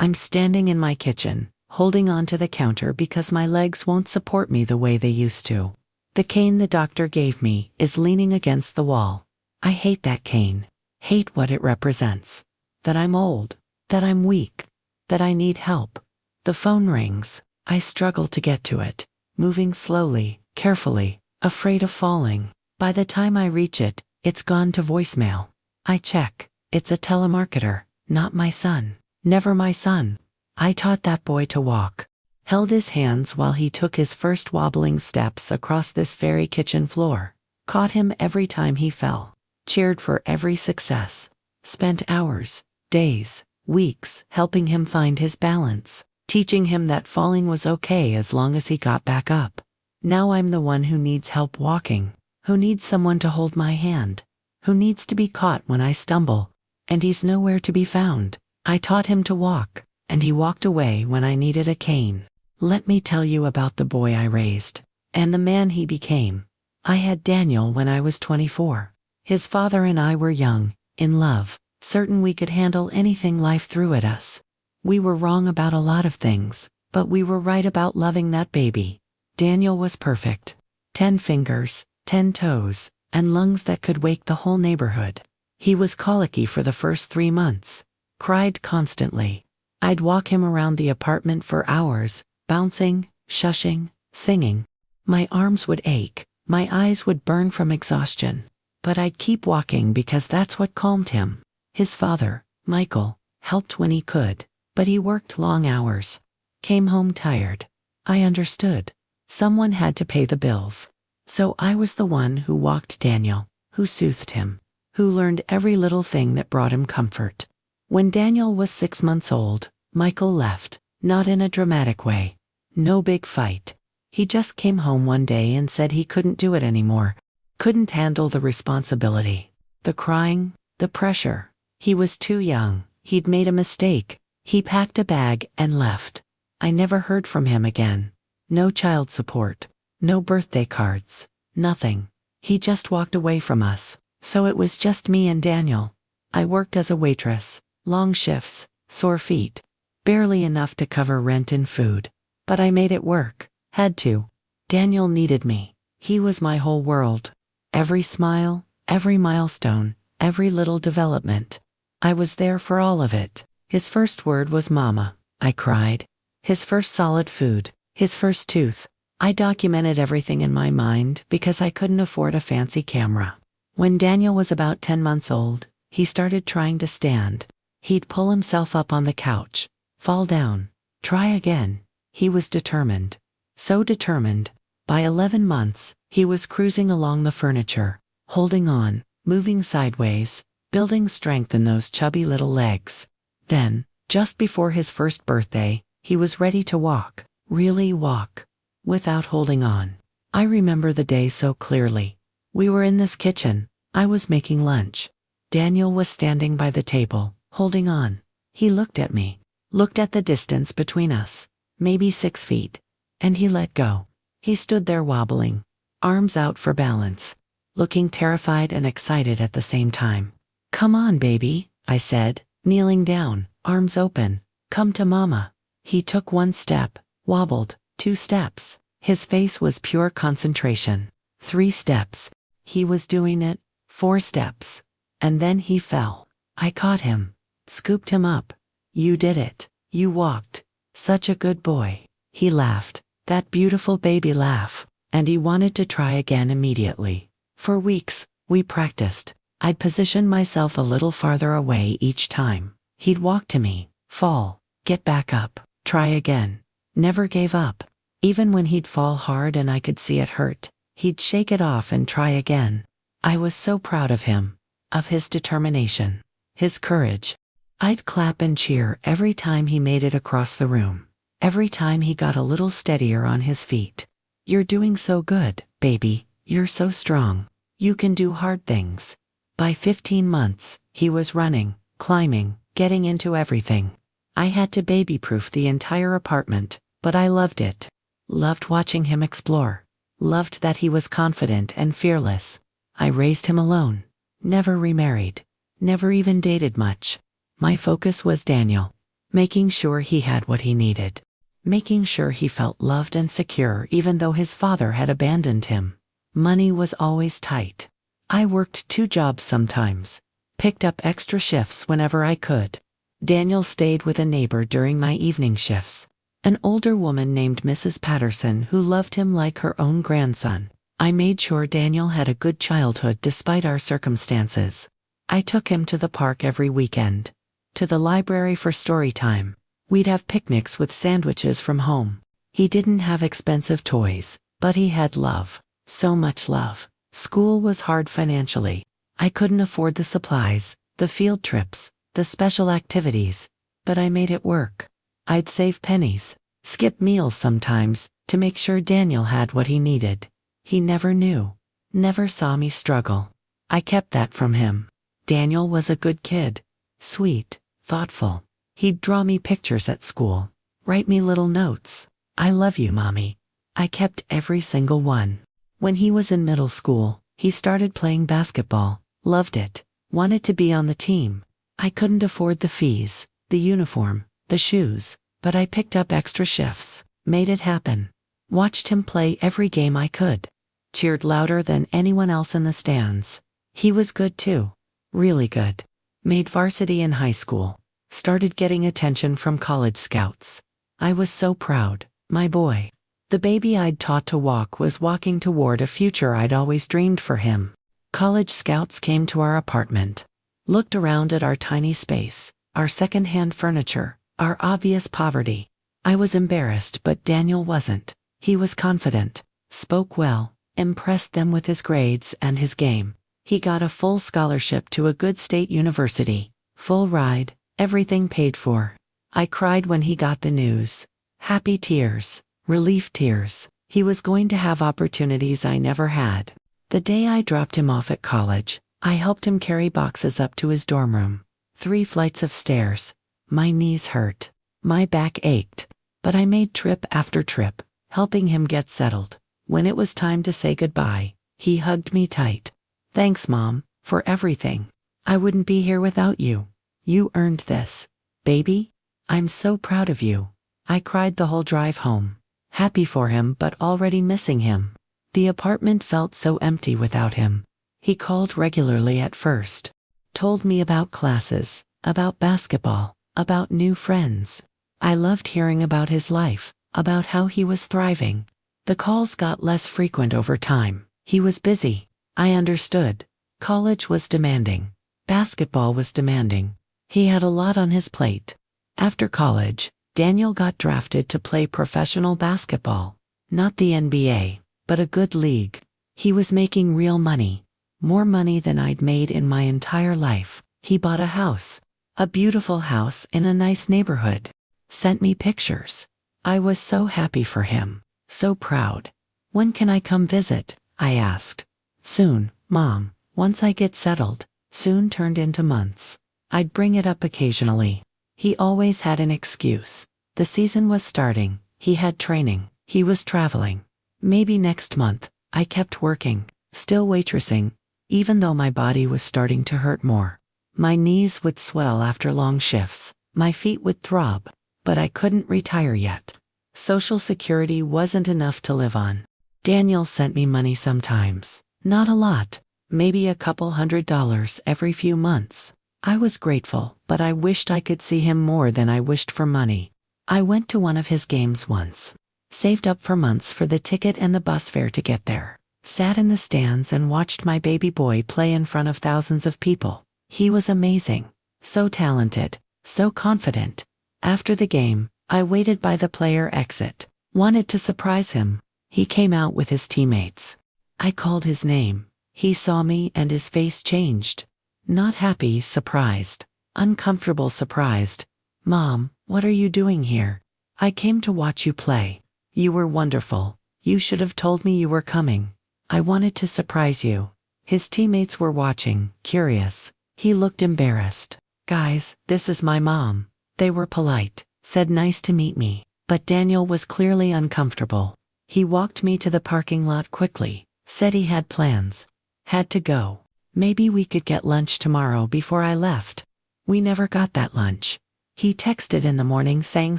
I'm standing in my kitchen, holding onto the counter because my legs won't support me the way they used to. The cane the doctor gave me is leaning against the wall. I hate that cane. Hate what it represents. That I'm old. That I'm weak. That I need help. The phone rings. I struggle to get to it, moving slowly, carefully, afraid of falling. By the time I reach it, it's gone to voicemail. I check. It's a telemarketer, not my son. Never my son. I taught that boy to walk. Held his hands while he took his first wobbling steps across this very kitchen floor. Caught him every time he fell. Cheered for every success. Spent hours, days, weeks helping him find his balance. Teaching him that falling was okay as long as he got back up. Now I'm the one who needs help walking. Who needs someone to hold my hand. Who needs to be caught when I stumble. And he's nowhere to be found. I taught him to walk, and he walked away when I needed a cane. Let me tell you about the boy I raised, and the man he became. I had Daniel when I was 24. His father and I were young, in love, certain we could handle anything life threw at us. We were wrong about a lot of things, but we were right about loving that baby. Daniel was perfect. 10 fingers, 10 toes, and lungs that could wake the whole neighborhood. He was colicky for the first 3 months. Cried constantly. I'd walk him around the apartment for hours, bouncing, shushing, singing. My arms would ache, my eyes would burn from exhaustion. But I'd keep walking because that's what calmed him. His father, Michael, helped when he could, but he worked long hours. Came home tired. I understood. Someone had to pay the bills. So I was the one who walked Daniel, who soothed him, who learned every little thing that brought him comfort. When Daniel was 6 months old, Michael left, not in a dramatic way. No big fight. He just came home one day and said he couldn't do it anymore. Couldn't handle the responsibility. The crying, the pressure. He was too young. He'd made a mistake. He packed a bag and left. I never heard from him again. No child support. No birthday cards. Nothing. He just walked away from us. So it was just me and Daniel. I worked as a waitress. Long shifts, sore feet. Barely enough to cover rent and food. But I made it work. Had to. Daniel needed me. He was my whole world. Every smile, every milestone, every little development. I was there for all of it. His first word was mama. I cried. His first solid food. His first tooth. I documented everything in my mind because I couldn't afford a fancy camera. When Daniel was about 10 months old, he started trying to stand. He'd pull himself up on the couch, fall down, try again. He was determined. So determined. By 11 months, he was cruising along the furniture, holding on, moving sideways, building strength in those chubby little legs. Then, just before his first birthday, he was ready to walk, really walk, without holding on. I remember the day so clearly. We were in this kitchen. I was making lunch. Daniel was standing by the table, holding on. He looked at me, looked at the distance between us, maybe 6 feet, and he let go. He stood there wobbling, arms out for balance, looking terrified and excited at the same time. Come on, baby, I said, kneeling down, arms open. Come to mama. He took 1 step, wobbled, 2 steps. His face was pure concentration. 3 steps. He was doing it. 4 steps. And then he fell. I caught him. Scooped him up. You did it. You walked. Such a good boy. He laughed. That beautiful baby laugh. And he wanted to try again immediately. For weeks, we practiced. I'd position myself a little farther away each time. He'd walk to me, fall, get back up, try again. Never gave up. Even when he'd fall hard and I could see it hurt, he'd shake it off and try again. I was so proud of him, of his determination, his courage. I'd clap and cheer every time he made it across the room, every time he got a little steadier on his feet. You're doing so good, baby. You're so strong. You can do hard things. By 15 months, he was running, climbing, getting into everything. I had to baby-proof the entire apartment, but I loved it. Loved watching him explore. Loved that he was confident and fearless. I raised him alone. Never remarried. Never even dated much. My focus was Daniel. making sure he had what he needed, making sure he felt loved and secure even though his father had abandoned him. Money was always tight. I worked 2 jobs sometimes, picked up extra shifts whenever I could. Daniel stayed with a neighbor during my evening shifts, an older woman named Mrs. Patterson who loved him like her own grandson. I made sure Daniel had a good childhood despite our circumstances. I took him to the park every weekend, to the library for story time. We'd have picnics with sandwiches from home. He didn't have expensive toys, but he had love, so much love. School was hard financially. I couldn't afford the supplies, the field trips, the special activities, but I made it work. I'd save pennies, skip meals sometimes, to make sure Daniel had what he needed. He never knew, never saw me struggle. I kept that from him. Daniel was a good kid, sweet, thoughtful. He'd draw me pictures at school, write me little notes. "I love you, Mommy." I kept every single one. When he was in middle school, he started playing basketball, loved it, wanted to be on the team. I couldn't afford the fees, the uniform, the shoes, but I picked up extra shifts, made it happen. Watched him play every game I could. Cheered louder than anyone else in the stands. He was good too. Really good. Made varsity in high school. Started getting attention from college scouts. I was so proud, my boy. The baby I'd taught to walk was walking toward a future I'd always dreamed for him. College scouts came to our apartment, looked around at our tiny space, our second-hand furniture, our obvious poverty. I was embarrassed, but Daniel wasn't. He was confident, spoke well, impressed them with his grades and his game. He got a full scholarship to a good state university, full ride, everything paid for. I cried when he got the news. Happy tears, relief tears. He was going to have opportunities I never had. The day I dropped him off at college, I helped him carry boxes up to his dorm room. 3 flights of stairs. My knees hurt. My back ached. But I made trip after trip, helping him get settled. When it was time to say goodbye, he hugged me tight. "Thanks, Mom, for everything. I wouldn't be here without you. You earned this. Baby, I'm so proud of you." I cried the whole drive home, happy for him but already missing him. The apartment felt so empty without him. He called regularly at first, told me about classes, about basketball, about new friends. I loved hearing about his life, about how he was thriving. The calls got less frequent over time. He was busy. I understood. College was demanding. Basketball was demanding. He had a lot on his plate. After college, Daniel got drafted to play professional basketball. Not the NBA, but a good league. He was making real money. More money than I'd made in my entire life. He bought a house. A beautiful house in a nice neighborhood. Sent me pictures. I was so happy for him. So proud. "When can I come visit?" I asked. "Soon, Mom, once I get settled." Soon turned into months. I'd bring it up occasionally. He always had an excuse. The season was starting, he had training, he was traveling. Maybe next month. I kept working, still waitressing, even though my body was starting to hurt more. My knees would swell after long shifts, my feet would throb, but I couldn't retire yet. Social Security wasn't enough to live on. Daniel sent me money sometimes. Not a lot, maybe a couple $100 every few months. I was grateful, but I wished I could see him more than I wished for money. I went to one of his games once. Saved up for months for the ticket and the bus fare to get there. Sat in the stands and watched my baby boy play in front of thousands of people. He was amazing. So talented, so confident. After the game, I waited by the player exit. Wanted to surprise him. He came out with his teammates. I called his name. He saw me and his face changed. Not happy, surprised. Uncomfortable, surprised. "Mom, what are you doing here?" "I came to watch you play. You were wonderful. You should have told me you were coming. I wanted to surprise you." His teammates were watching, curious. He looked embarrassed. "Guys, this is my mom." They were polite, said nice to meet me, but Daniel was clearly uncomfortable. He walked me to the parking lot quickly, said he had plans. Had to go. Maybe we could get lunch tomorrow before I left. We never got that lunch. He texted in the morning saying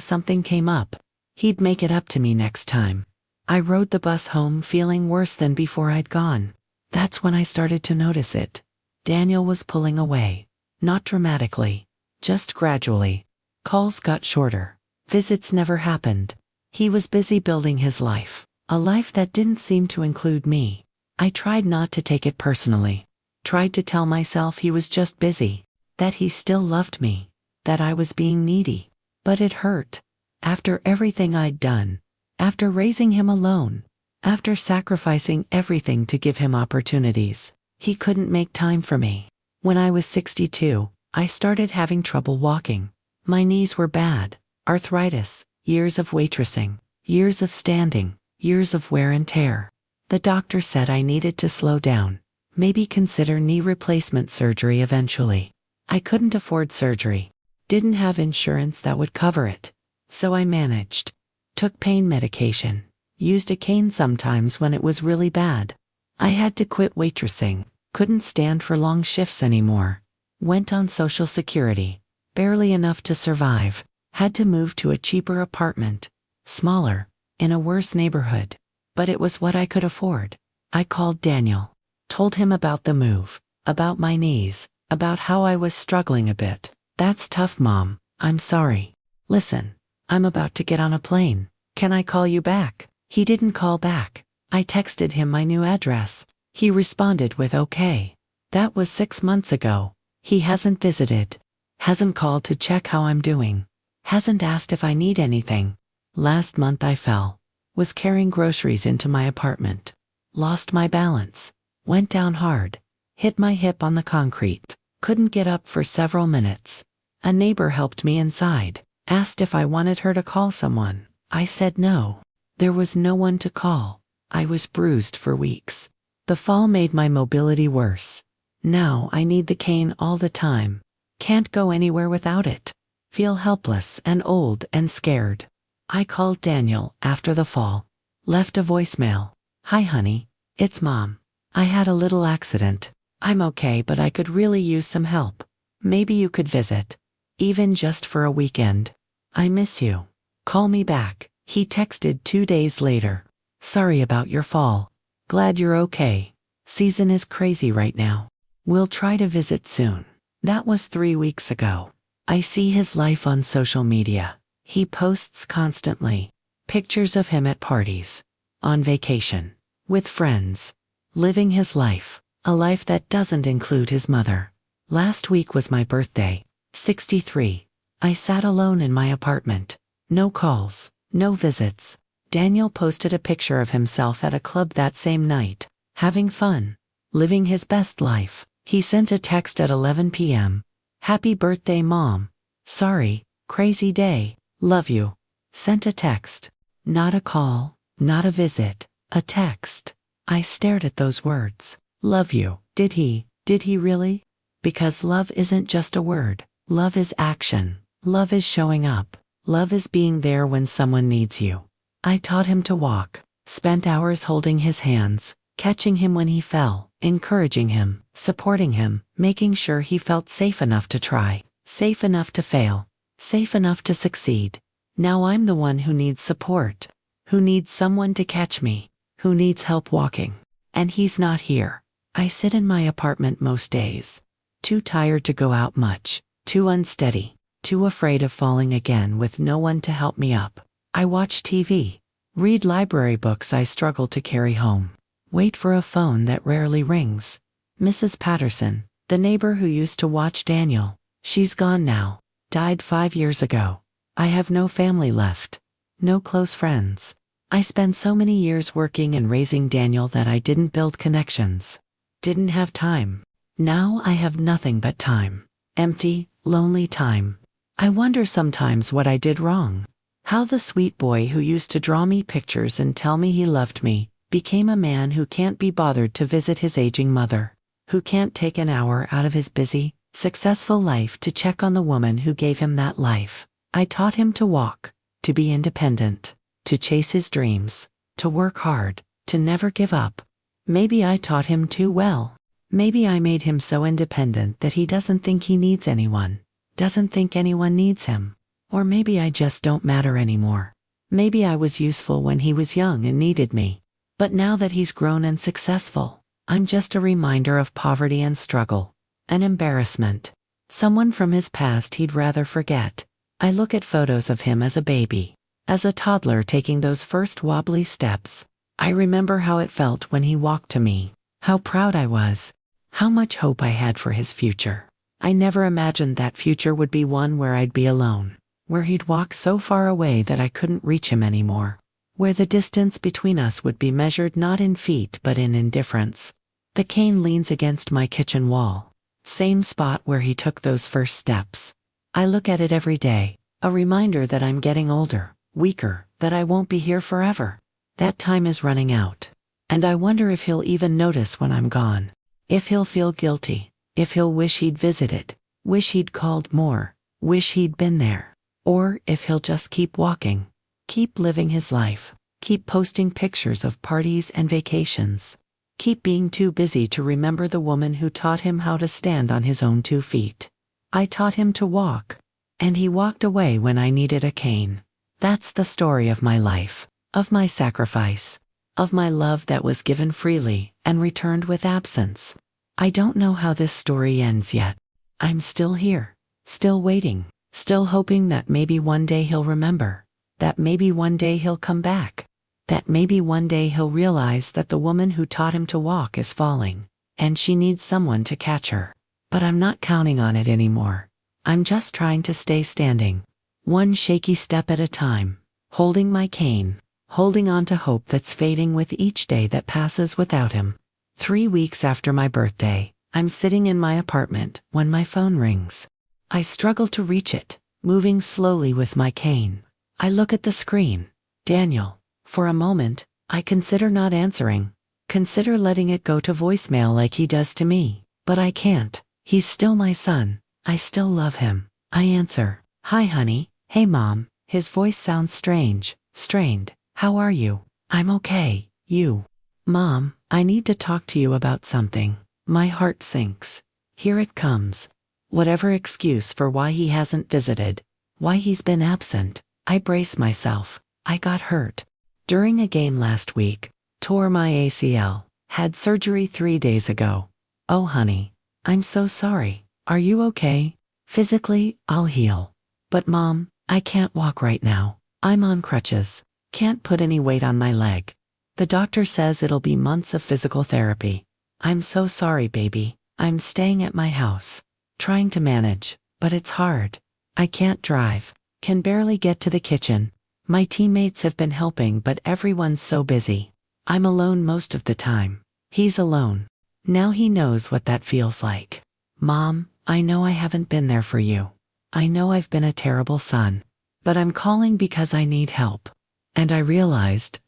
something came up. He'd make it up to me next time. I rode the bus home feeling worse than before I'd gone. That's when I started to notice it. Daniel was pulling away. Not dramatically, just gradually. Calls got shorter. Visits never happened. He was busy building his life, a life that didn't seem to include me. I tried not to take it personally. Tried to tell myself he was just busy, that he still loved me, that I was being needy. But it hurt. After everything I'd done, after raising him alone, after sacrificing everything to give him opportunities, he couldn't make time for me. When I was 62, I started having trouble walking. My knees were bad, arthritis, years of waitressing, years of standing, years of wear and tear. The doctor said I needed to slow down, maybe consider knee replacement surgery eventually. I couldn't afford surgery, didn't have insurance that would cover it, so I managed. Took pain medication, used a cane sometimes when it was really bad. I had to quit waitressing, couldn't stand for long shifts anymore. Went on Social Security, barely enough to survive, had to move to a cheaper apartment, smaller, in a worse neighborhood. But it was what I could afford. I called Daniel, told him about the move, about my knees, about how I was struggling a bit. That's tough, Mom, I'm sorry. Listen, I'm about to get on a plane. Can I call you back? He didn't call back. I texted him my new address. He responded with okay. That was 6 months ago. He hasn't visited. Hasn't called to check how I'm doing. Hasn't asked if I need anything. Last month I fell. Was carrying groceries into my apartment. Lost my balance. Went down hard. Hit my hip on the concrete. Couldn't get up for several minutes. A neighbor helped me inside. Asked if I wanted her to call someone. I said no. There was no one to call. I was bruised for weeks. The fall made my mobility worse. Now I need the cane all the time. Can't go anywhere without it. Feel helpless and old and scared. I called Daniel after the fall. Left a voicemail. Hi honey, it's Mom. I had a little accident. I'm okay, but I could really use some help. Maybe you could visit. Even just for a weekend. I miss you. Call me back. He texted 2 days later. Sorry about your fall. Glad you're okay. Season is crazy right now. We'll try to visit soon. That was 3 weeks ago. I see his life on social media. He posts constantly. Pictures of him at parties. On vacation. With friends. Living his life. A life that doesn't include his mother. Last week was my birthday. 63. I sat alone in my apartment. No calls. No visits. Daniel posted a picture of himself at a club that same night. Having fun. Living his best life. He sent a text at 11 p.m. Happy birthday, Mom. Sorry, crazy day. Love you. Sent a text. Not a call, not a visit, a text. I stared at those words. Love you. Did he really? Because love isn't just a word. Love is action. Love is showing up. Love is being there when someone needs you. I taught him to walk. Spent hours holding his hands, catching him when he fell, encouraging him, supporting him, making sure he felt safe enough to try, safe enough to fail, safe enough to succeed. Now I'm the one who needs support, who needs someone to catch me, who needs help walking. And he's not here. I sit in my apartment most days. Too tired to go out much, too unsteady, too afraid of falling again with no one to help me up. I watch TV, read library books I struggle to carry home, wait for a phone that rarely rings. Mrs. Patterson, the neighbor who used to watch Daniel, she's gone now, died 5 years ago. I have no family left, no close friends. I spent so many years working and raising Daniel that I didn't build connections, didn't have time. Now I have nothing but time. Empty, lonely time. I wonder sometimes what I did wrong. How the sweet boy who used to draw me pictures and tell me he loved me became a man who can't be bothered to visit his aging mother, who can't take an hour out of his busy, successful life to check on the woman who gave him that life. I taught him to walk, to be independent, to chase his dreams, to work hard, to never give up. Maybe I taught him too well. Maybe I made him so independent that he doesn't think he needs anyone. doesn't think anyone needs him. Or maybe I just don't matter anymore. Maybe I was useful when he was young and needed me. But now that he's grown and successful, I'm just a reminder of poverty and struggle. An embarrassment. Someone from his past he'd rather forget. I look at photos of him as a baby, as a toddler taking those first wobbly steps. I remember how it felt when he walked to me, how proud I was, how much hope I had for his future. I never imagined that future would be one where I'd be alone, where he'd walk so far away that I couldn't reach him anymore, where the distance between us would be measured not in feet but in indifference. The cane leans against my kitchen wall, same spot where he took those first steps. I look at it every day, a reminder that I'm getting older, weaker, that I won't be here forever. That time is running out. And I wonder if he'll even notice when I'm gone. If he'll feel guilty, if he'll wish he'd visited, wish he'd called more, wish he'd been there. Or if he'll just keep walking, keep living his life, keep posting pictures of parties and vacations, keep being too busy to remember the woman who taught him how to stand on his own 2 feet. I taught him to walk, and he walked away when I needed a cane. That's the story of my life, of my sacrifice, of my love that was given freely and returned with absence. I don't know how this story ends yet. I'm still here, still waiting, still hoping that maybe one day he'll remember, that maybe one day he'll come back, that maybe one day he'll realize that the woman who taught him to walk is falling, and she needs someone to catch her. But I'm not counting on it anymore. I'm just trying to stay standing, one shaky step at a time, holding my cane, holding on to hope that's fading with each day that passes without him. 3 weeks after my birthday, I'm sitting in my apartment when my phone rings. I struggle to reach it, moving slowly with my cane. I look at the screen. Daniel. For a moment, I consider not answering, consider letting it go to voicemail like he does to me. But I can't. He's still my son. I still love him. I answer. Hi honey. Hey mom. His voice sounds strange, strained. How are you? I'm okay. You? Mom, I need to talk to you about something. My heart sinks. Here it comes. Whatever excuse for why he hasn't visited, why he's been absent, I brace myself. I got hurt during a game last week, tore my ACL, had surgery 3 days ago. Oh honey, I'm so sorry. Are you okay? Physically, I'll heal. But mom, I can't walk right now. I'm on crutches. Can't put any weight on my leg. The doctor says it'll be months of physical therapy. I'm so sorry, baby. I'm staying at my house, trying to manage, but it's hard. I can't drive, can barely get to the kitchen. My teammates have been helping, but everyone's so busy. I'm alone most of the time. He's alone. Now he knows what that feels like. Mom, I know I haven't been there for you. I know I've been a terrible son. But I'm calling because I need help. And I realized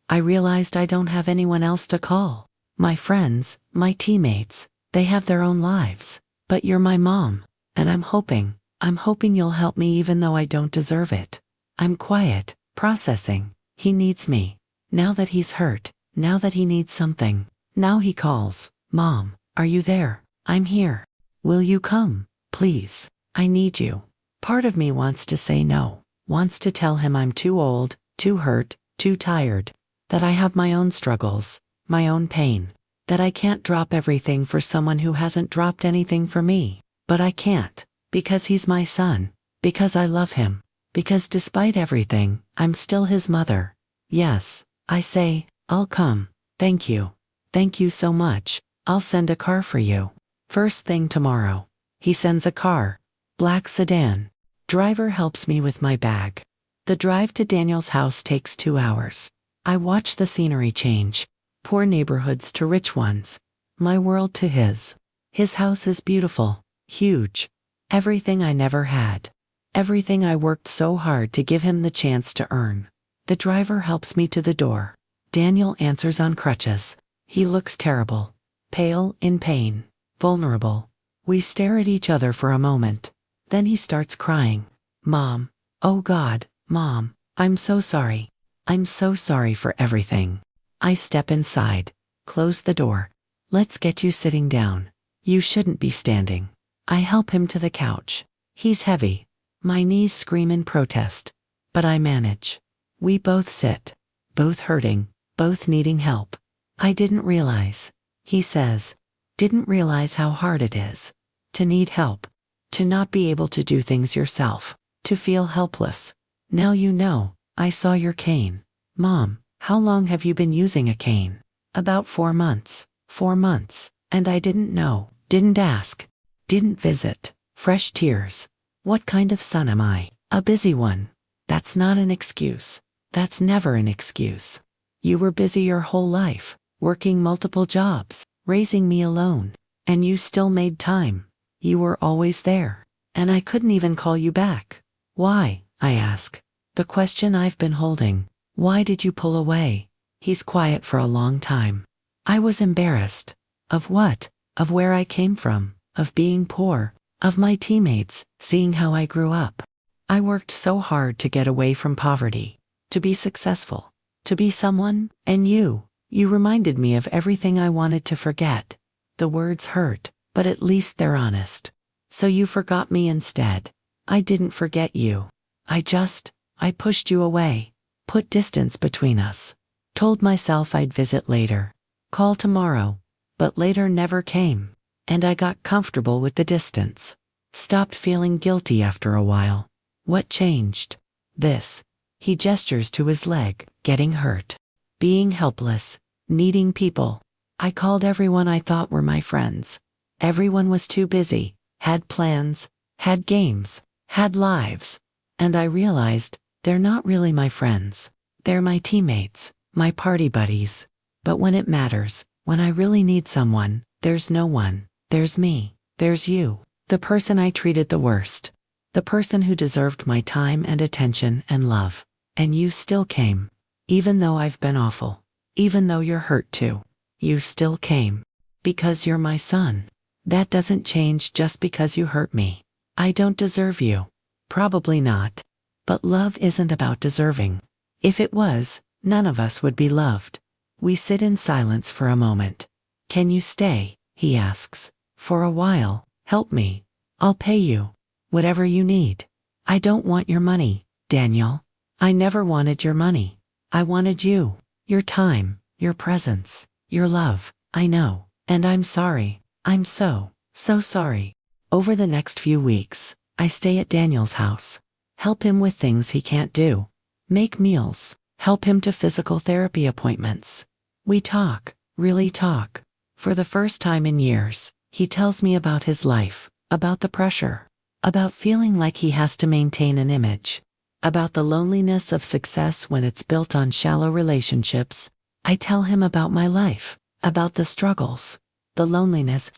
I don't have anyone else to call. My friends, my teammates, they have their own lives. But you're my mom, and I'm hoping you'll help me even though I don't deserve it. I'm quiet, processing. He needs me. Now that he's hurt, now that he needs something, now he calls. Mom, are you there? I'm here. Will you come, please? I need you. Part of me wants to say no, wants to tell him I'm too old, too hurt, too tired, that I have my own struggles, my own pain, that I can't drop everything for someone who hasn't dropped anything for me. But I can't, because he's my son, because I love him, because despite everything, I'm still his mother. Yes, I say, I'll come. Thank you. Thank you so much. I'll send a car for you. First thing tomorrow. He sends a car. Black sedan. Driver helps me with my bag. The drive to Daniel's house takes 2 hours. I watch the scenery change. Poor neighborhoods to rich ones. My world to his. His house is beautiful, huge. Everything I never had. Everything I worked so hard to give him the chance to earn. The driver helps me to the door. Daniel answers on crutches. He looks terrible. Pale, in pain, vulnerable. We stare at each other for a moment. Then he starts crying. Mom. Oh God, Mom, I'm so sorry. I'm so sorry for everything. I step inside, close the door. Let's get you sitting down. You shouldn't be standing. I help him to the couch. He's heavy. My knees scream in protest. But I manage. We both sit. Both hurting. Both needing help. I didn't realize, he says, didn't realize how hard it is. To need help. To not be able to do things yourself. To feel helpless. Now you know. I saw your cane. Mom, how long have you been using a cane? About 4 months. 4 months. And I didn't know. Didn't ask. Didn't visit. Fresh tears. What kind of son am I? A busy one. That's not an excuse. That's never an excuse. You were busy your whole life, working multiple jobs, raising me alone. And you still made time. You were always there. And I couldn't even call you back. Why? I ask. The question I've been holding. Why did you pull away? He's quiet for a long time. I was embarrassed. Of what? Of where I came from. Of being poor. Of my teammates, seeing how I grew up. I worked so hard to get away from poverty. To be successful. To be someone, and you reminded me of everything I wanted to forget. The words hurt, but at least they're honest. So you forgot me instead. I didn't forget you. I pushed you away. Put distance between us. Told myself I'd visit later. Call tomorrow. But later never came. And I got comfortable with the distance. Stopped feeling guilty after a while. What changed? This. He gestures to his leg, getting hurt. Being helpless. Needing people. I called everyone I thought were my friends. Everyone was too busy, had plans, had games, had lives. And I realized, they're not really my friends. They're my teammates, my party buddies. But when it matters, when I really need someone, there's no one. There's me. There's you. The person I treated the worst. The person who deserved my time and attention and love. And you still came. Even though I've been awful. Even though you're hurt too. You still came. Because you're my son. That doesn't change just because you hurt me. I don't deserve you. Probably not. But love isn't about deserving. If it was, none of us would be loved. We sit in silence for a moment. Can you stay? He asks. For a while, help me. I'll pay you. Whatever you need. I don't want your money, Daniel. I never wanted your money. I wanted you. Your time, your presence, your love. I know. And I'm sorry. I'm so sorry. Over the next few weeks, I stay at Daniel's house. Help him with things he can't do. Make meals. Help him to physical therapy appointments. We talk, really talk. For the first time in years, he tells me about his life, about the pressure, about feeling like he has to maintain an image, about the loneliness of success when it's built on shallow relationships. I tell him about my life, about the struggles, the loneliness,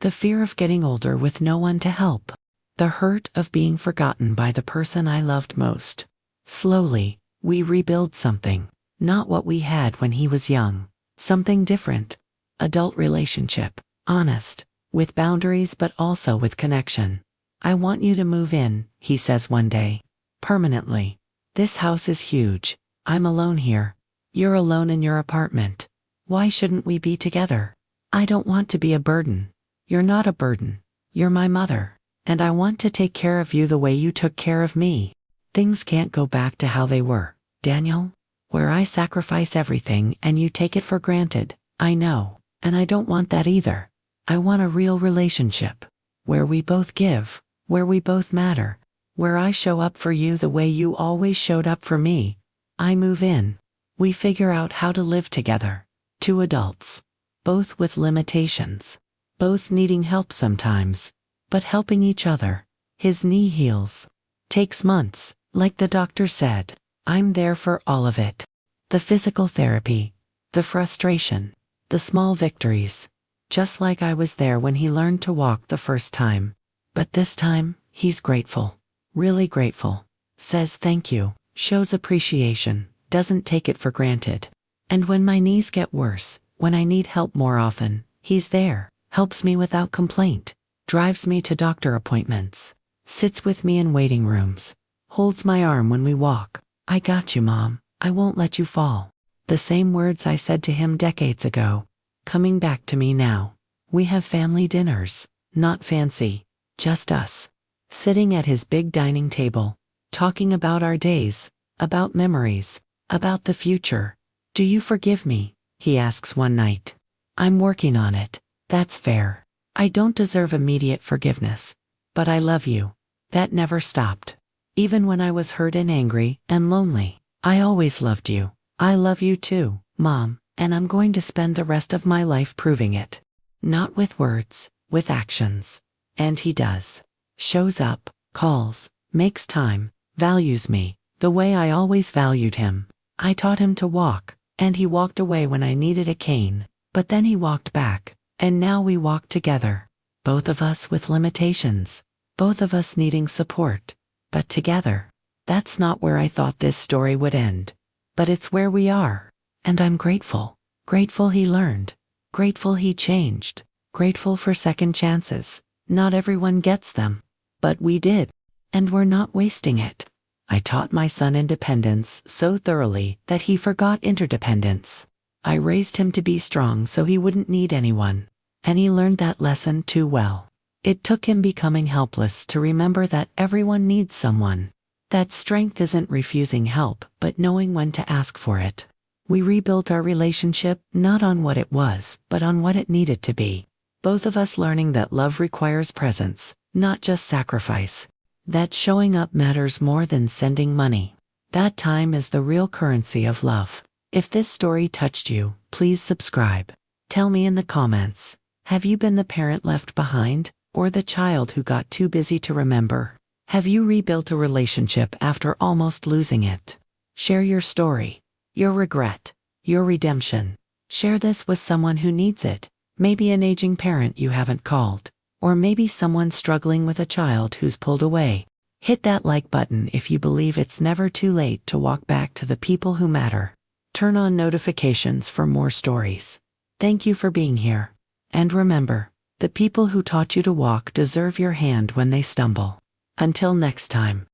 the fear of getting older with no one to help, the hurt of being forgotten by the person I loved most. Slowly, we rebuild something, not what we had when he was young, something different. Adult relationship, honest, with boundaries but also with connection. I want you to move in, he says one day. Permanently. This house is huge. I'm alone here. You're alone in your apartment. Why shouldn't we be together? I don't want to be a burden. You're not a burden. You're my mother. And I want to take care of you the way you took care of me. Things can't go back to how they were, Daniel. Where I sacrifice everything and you take it for granted. I know. And I don't want that either. I want a real relationship. Where we both give. Where we both matter. Where I show up for you the way you always showed up for me. I move in. We figure out how to live together. Two adults. Both with limitations. Both needing help sometimes. But helping each other. His knee heals. Takes months, like the doctor said. I'm there for all of it. The physical therapy. The frustration. The small victories. Just like I was there when he learned to walk the first time. But this time, he's grateful. Really grateful. Says thank you. Shows appreciation. Doesn't take it for granted. And when my knees get worse, when I need help more often, he's there. Helps me without complaint. Drives me to doctor appointments. Sits with me in waiting rooms. Holds my arm when we walk. I got you, Mom. I won't let you fall. The same words I said to him decades ago. Coming back to me now. We have family dinners. Not fancy. Just us. sitting at his big dining table, talking about our days, about memories, about the future. "Do you forgive me?" he asks one night. "I'm working on it. That's fair. I don't deserve immediate forgiveness. But I love you." That never stopped. Even when I was hurt and angry and lonely, I always loved you. "I love you too, Mom, and I'm going to spend the rest of my life proving it. Not with words, with actions." And he does. Shows up, calls, makes time, values me, the way I always valued him. I taught him to walk, and he walked away when I needed a cane, but then he walked back, and now we walk together. Both of us with limitations, both of us needing support, but together. That's not where I thought this story would end, but it's where we are, and I'm grateful. Grateful he learned, grateful he changed, grateful for second chances. Not everyone gets them, but we did, and we're not wasting it. I taught my son independence so thoroughly that he forgot interdependence. I raised him to be strong so he wouldn't need anyone, and he learned that lesson too well. It took him becoming helpless to remember that everyone needs someone. That strength isn't refusing help, but knowing when to ask for it. We rebuilt our relationship not on what it was, but on what it needed to be. Both of us learning that love requires presence, not just sacrifice. That showing up matters more than sending money. That time is the real currency of love. If this story touched you, please subscribe. Tell me in the comments, have you been the parent left behind, or the child who got too busy to remember? Have you rebuilt a relationship after almost losing it? Share your story, your regret, your redemption. Share this with someone who needs it. Maybe an aging parent you haven't called, or maybe someone struggling with a child who's pulled away. Hit that like button if you believe it's never too late to walk back to the people who matter. Turn on notifications for more stories. Thank you for being here. And remember, the people who taught you to walk deserve your hand when they stumble. Until next time.